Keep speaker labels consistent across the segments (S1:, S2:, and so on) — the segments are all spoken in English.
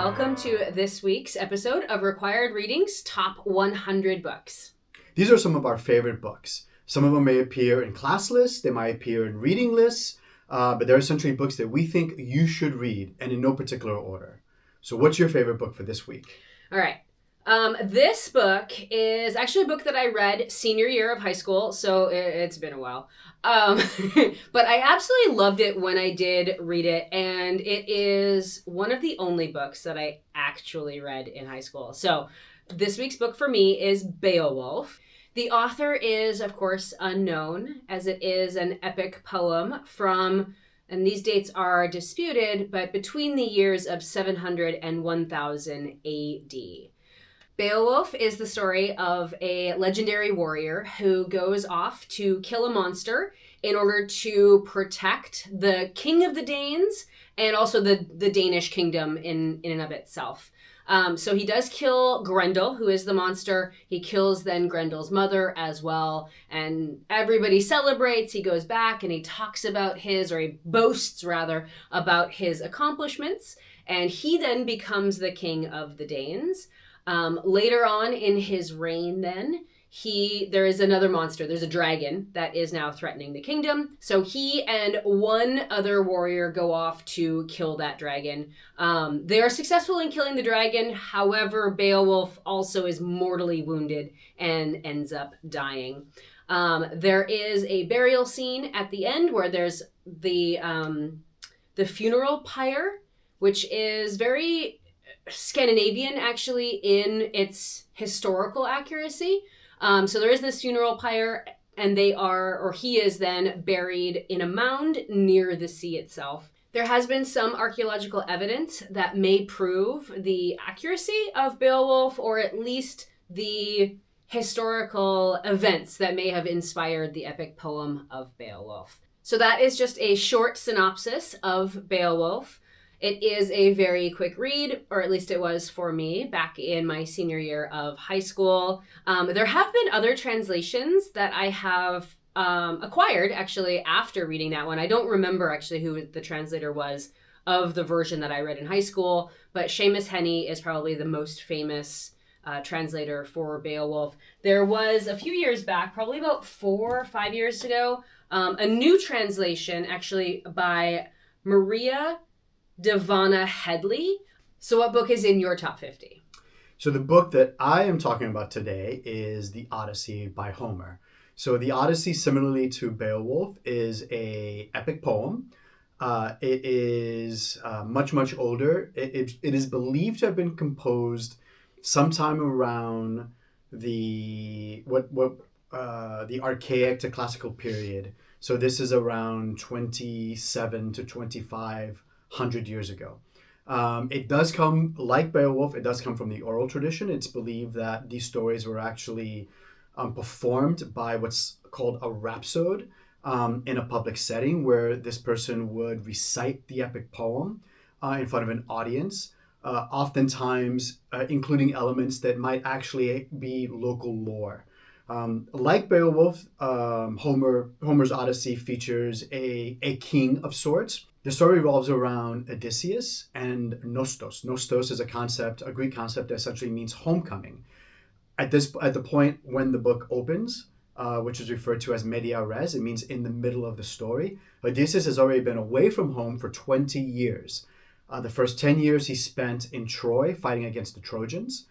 S1: welcome to this week's episode of Required Readings Top 100 Books.
S2: These are some of our favorite books. Some of them may appear in class lists, they might appear in reading lists, but they're essentially books that we think you should read, and in no particular order. So what's your favorite book for this week?
S1: All right. This book is actually a book that I read senior year of high school, so it's been a while. But I absolutely loved it when I did read it, and it is one of the only books that I actually read in high school. So this week's book for me is Beowulf. The author is, of course, unknown, as it is an epic poem from, and these dates are disputed, but between the years of 700 and 1000 AD. Beowulf is the story of a legendary warrior who goes off to kill a monster in order to protect the king of the Danes and also the Danish kingdom in and of itself. So he does kill Grendel, who is the monster. He kills then Grendel's mother as well. And everybody celebrates. He goes back and he talks about he boasts rather, about his accomplishments. And he then becomes the king of the Danes. Later on in his reign then, there is another monster. There's a dragon that is now threatening the kingdom. So he and one other warrior go off to kill that dragon. They are successful in killing the dragon. However, Beowulf also is mortally wounded and ends up dying. There is a burial scene at the end where there's the funeral pyre, which is very Scandinavian actually in its historical accuracy. So there is this funeral pyre, and he is then buried in a mound near the sea itself. There has been some archaeological evidence that may prove the accuracy of Beowulf, or at least the historical events that may have inspired the epic poem of Beowulf. So that is just a short synopsis of Beowulf. It is a very quick read, or at least it was for me back in my senior year of high school. There have been other translations that I have acquired actually after reading that one. I don't remember actually who the translator was of the version that I read in high school, but Seamus Heaney is probably the most famous translator for Beowulf. There was a few years back, probably about 4 or 5 years ago, a new translation actually by Maria Devana Headley. So what book is in your top 50?
S2: So the book that I am talking about today is the Odyssey by Homer. So the Odyssey, similarly to Beowulf, is an epic poem. It is much, much older. It is believed to have been composed sometime around the archaic to classical period. So this is around 27 to 2500 years ago. It does come, like Beowulf, it does come from the oral tradition. It's believed that these stories were actually performed by what's called a rhapsode in a public setting, where this person would recite the epic poem in front of an audience, oftentimes including elements that might actually be local lore. Like Beowulf, Homer's Odyssey features a king of sorts. The story revolves around Odysseus and Nostos. Nostos is a Greek concept that essentially means homecoming. At the point when the book opens, which is referred to as media res, it means in the middle of the story. Odysseus has already been away from home for 20 years. The first 10 years he spent in Troy fighting against the Trojans,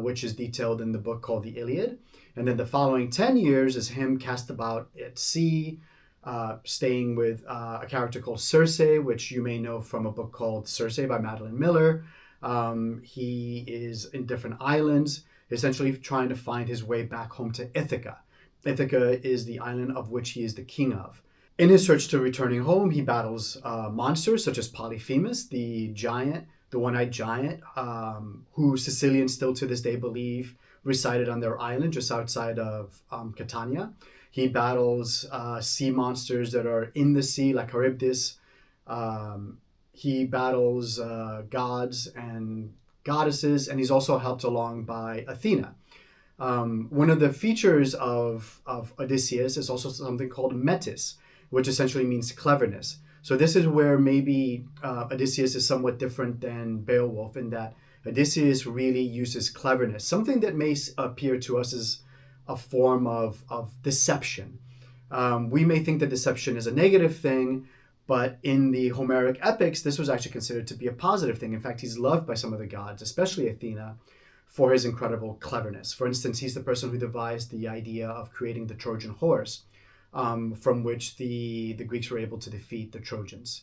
S2: which is detailed in the book called the Iliad. And then the following 10 years is him cast about at sea, staying with a character called Circe, which you may know from a book called Circe by Madeline Miller. He is in different islands, essentially trying to find his way back home to Ithaca. Ithaca is the island of which he is the king of. In his search to returning home, he battles monsters such as Polyphemus, the giant, the one-eyed giant, who Sicilians still to this day believe resided on their island just outside of Catania. He battles sea monsters that are in the sea, like Charybdis. He battles gods and goddesses, and he's also helped along by Athena. One of the features of Odysseus is also something called metis, which essentially means cleverness. So this is where maybe Odysseus is somewhat different than Beowulf in that Odysseus really uses cleverness, something that may appear to us as a form of deception. We may think that deception is a negative thing, but in the Homeric epics, this was actually considered to be a positive thing. In fact, he's loved by some of the gods, especially Athena, for his incredible cleverness. For instance, he's the person who devised the idea of creating the Trojan horse, from which the Greeks were able to defeat the Trojans.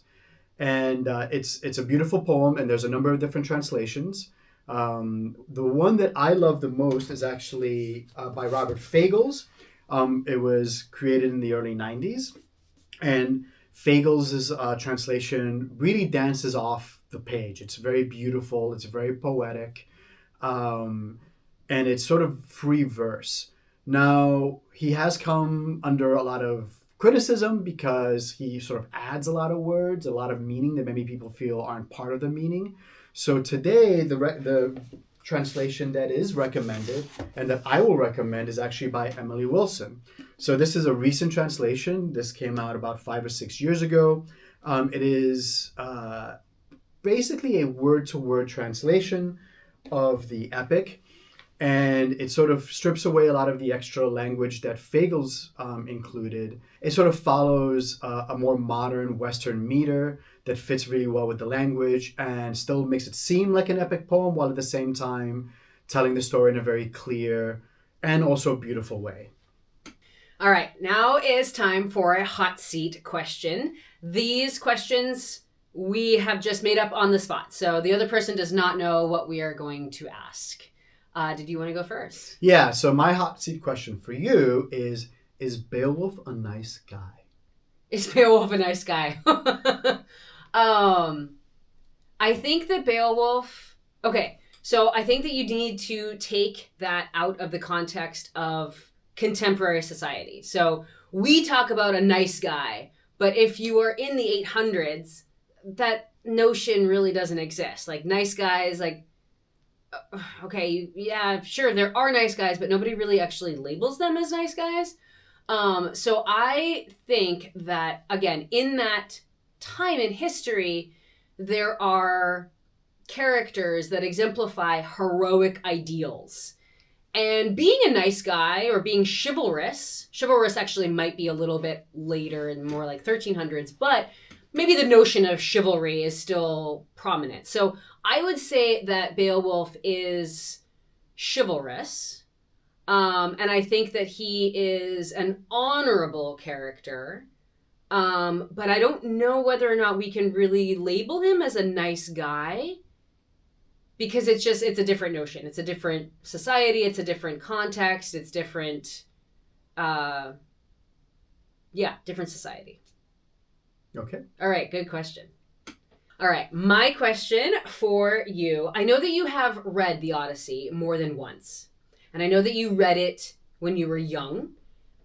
S2: And it's a beautiful poem, and there's a number of different translations. The one that I love the most is actually by Robert Fagles. It was created in the early 90s, and Fagles' translation really dances off the page. It's very beautiful, it's very poetic, and it's sort of free verse. Now, he has come under a lot of criticism because he sort of adds a lot of words, a lot of meaning that maybe people feel aren't part of the meaning. So today, the translation that is recommended and that I will recommend is actually by Emily Wilson. So this is a recent translation. This came out about 5 or 6 years ago. It is basically a word-to-word translation of the epic, and it sort of strips away a lot of the extra language that Fagles included. It sort of follows a more modern Western meter that fits really well with the language and still makes it seem like an epic poem while at the same time telling the story in a very clear and also beautiful way.
S1: All right, now is time for a hot seat question. These questions we have just made up on the spot, so the other person does not know what we are going to ask. Did you want to go first?
S2: Yeah, so my hot seat question for you is Beowulf a nice guy?
S1: Is Beowulf a nice guy? I think that Beowulf... Okay, so I think that you need to take that out of the context of contemporary society. So we talk about a nice guy, but if you are in the 800s, that notion really doesn't exist. Like, nice guys, like, okay, yeah, sure, there are nice guys, but nobody really actually labels them as nice guys. So I think that, again, in that time in history, there are characters that exemplify heroic ideals. And being a nice guy or being chivalrous actually might be a little bit later and more like 1300s, but maybe the notion of chivalry is still prominent. So I would say that Beowulf is chivalrous. And I think that he is an honorable character. But I don't know whether or not we can really label him as a nice guy, because it's a different notion. It's a different society. It's a different context. It's different, different society.
S2: Okay.
S1: All right, good question. All right, my question for you. I know that you have read the Odyssey more than once. And I know that you read it when you were young,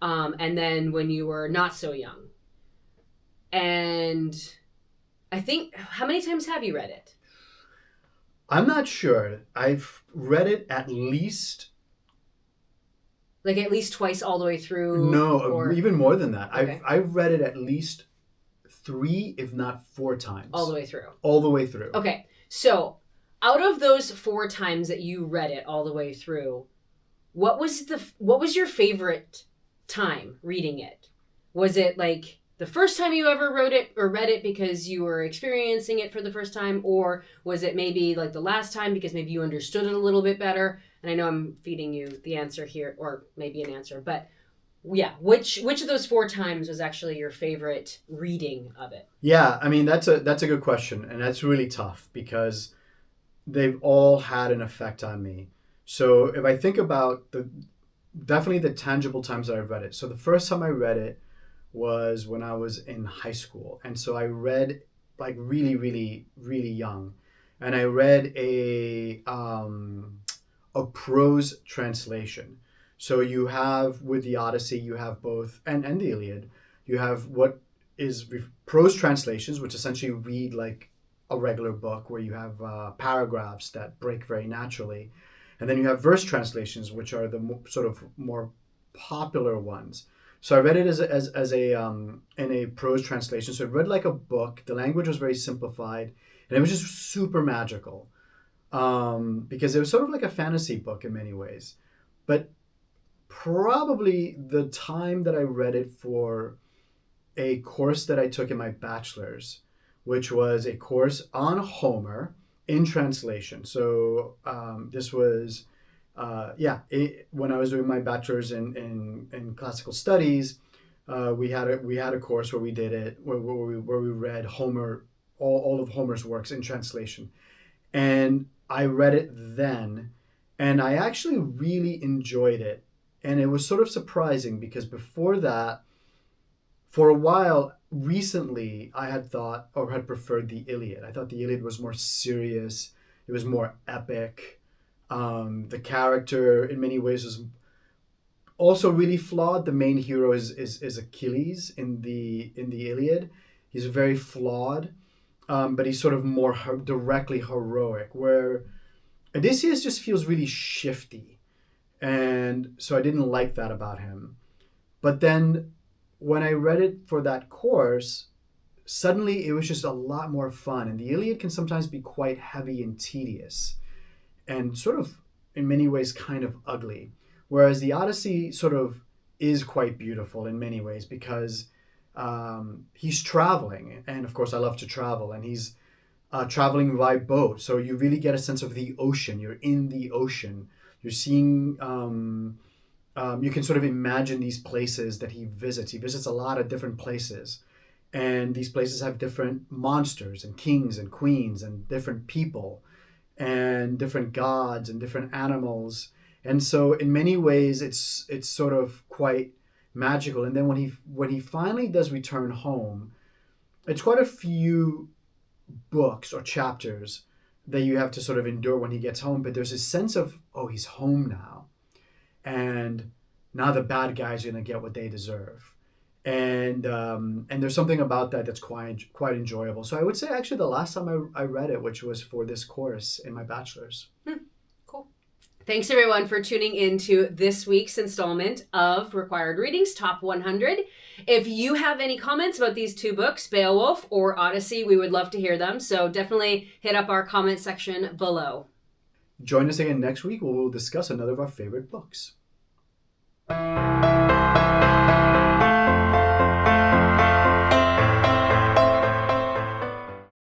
S1: and then when you were not so young. And I think, how many times have you read it?
S2: I'm not sure. I've read it at least...
S1: Like at least twice all the way through?
S2: No,
S1: or...
S2: even more than that.
S1: Okay.
S2: I've read it at least 3, if not 4 times.
S1: All the way through?
S2: All the way through.
S1: Okay, so out of those 4 times that you read it all the way through, what was your favorite time reading it? Was it like the first time you ever wrote it or read it because you were experiencing it for the first time? Or was it maybe like the last time because maybe you understood it a little bit better? And I know I'm feeding you the answer here, or maybe an answer, but yeah, which of those 4 times was actually your favorite reading of it?
S2: Yeah, I mean, that's a good question, and that's really tough because they've all had an effect on me. So if I think about definitely the tangible times that I've read it. So the first time I read it was when I was in high school. And so I read like really, really, really young. And I read a prose translation. So you have, with the Odyssey, you have both, and the Iliad, you have what is prose translations, which essentially read like a regular book where you have paragraphs that break very naturally. And then you have verse translations, which are the sort of more popular ones. So I read it as a in a prose translation. So it read like a book. The language was very simplified, and it was just super magical, because it was sort of like a fantasy book in many ways. But probably the time that I read it for a course that I took in my bachelor's, which was a course on Homer in translation. So this was, when I was doing my bachelor's in classical studies, we had a course where we did it where we read Homer, all of Homer's works in translation, and I read it then, and I actually really enjoyed it, and it was sort of surprising because before that, for a while recently, I had thought or had preferred the Iliad. I thought the Iliad was more serious. It was more epic. The character, in many ways, was also really flawed. The main hero is Achilles in the Iliad. He's very flawed, but he's sort of more directly heroic. Where Odysseus just feels really shifty, and so I didn't like that about him. But then when I read it for that course, suddenly it was just a lot more fun. And the Iliad can sometimes be quite heavy and tedious and sort of, in many ways, kind of ugly. Whereas the Odyssey sort of is quite beautiful in many ways because he's traveling. And of course, I love to travel. And he's traveling by boat. So you really get a sense of the ocean. You're in the ocean. You're seeing. You can sort of imagine these places that he visits. He visits a lot of different places, and these places have different monsters and kings and queens and different people and different gods and different animals. And so in many ways it's sort of quite magical. And then when he finally does return home, it's quite a few books or chapters that you have to sort of endure when he gets home, but there's a sense of, oh, he's home now, and now the bad guys are going to get what they deserve. And there's something about that that's quite enjoyable. So I would say actually the last time I read it, which was for this course in my bachelor's.
S1: Cool. Thanks everyone for tuning in to this week's installment of Required Readings Top 100. If you have any comments about these two books, Beowulf or Odyssey, we would love to hear them. So definitely hit up our comment section below.
S2: Join us again next week where we'll discuss another of our favorite books.